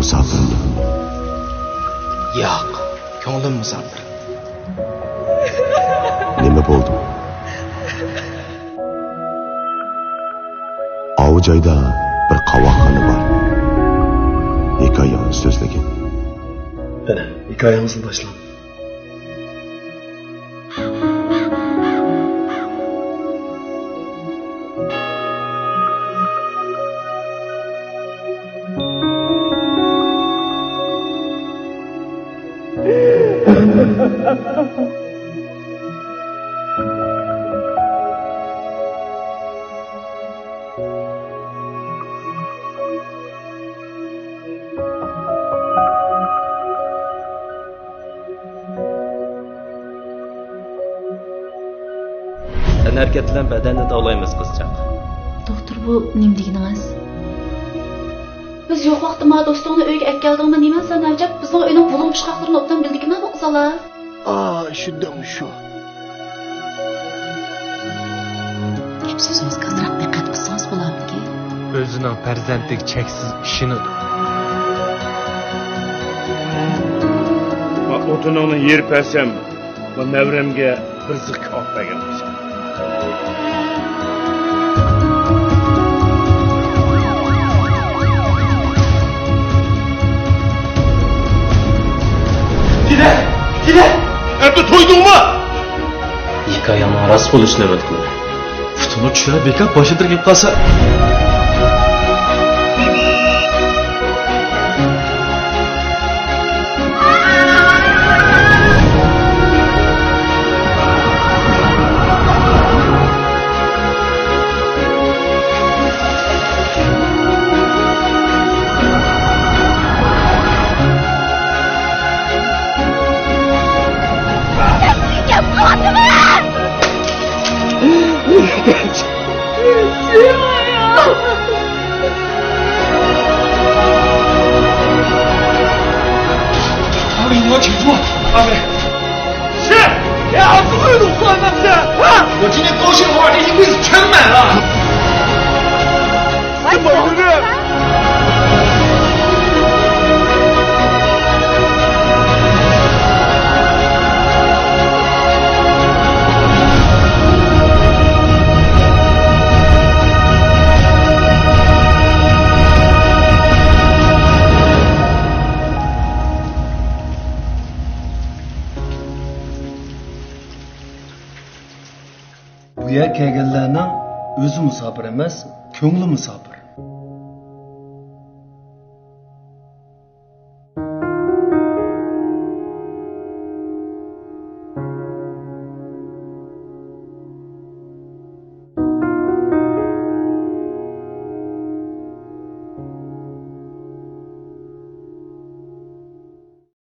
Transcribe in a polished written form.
musofirmi? Yo'q, ko'nglim musofir. Nima bo'ldi? Ovu joyda bir qovoqxona bor. Hikoyani so'zlagan. Mana hikoyamizni boshlaymiz. Harakat bilan badanni davlaymiz qizchaq. Doktor, bu nima deganingiz? Biz yo'q vaqtda do'stingni uyga olib keldingmi? Nima san ajab bizning uyning bulum pishqoqlarini obdan bildikmi bu qizlar? Shundan shu. Gap so'zimizga azroq diqqat qilsangiz bo'lardi. O'zining farzandlik cheksiz ishini. Va o'tiningni yer pasam va navramga bir ziq olib berganmiz. Gide! Endi to'ydingmi? Hikoyamning rost bo'lishini umid qilaman. Futuni tushirib bekab boshida kelib qolsa.阿伟，你要请坐。阿伟，是，两个月都算那不是？啊！我今天高兴的话，这一辈子全买了。怎么回事？Bu yer kelganlarning o'zi musofir emas, ko'ngli musofir.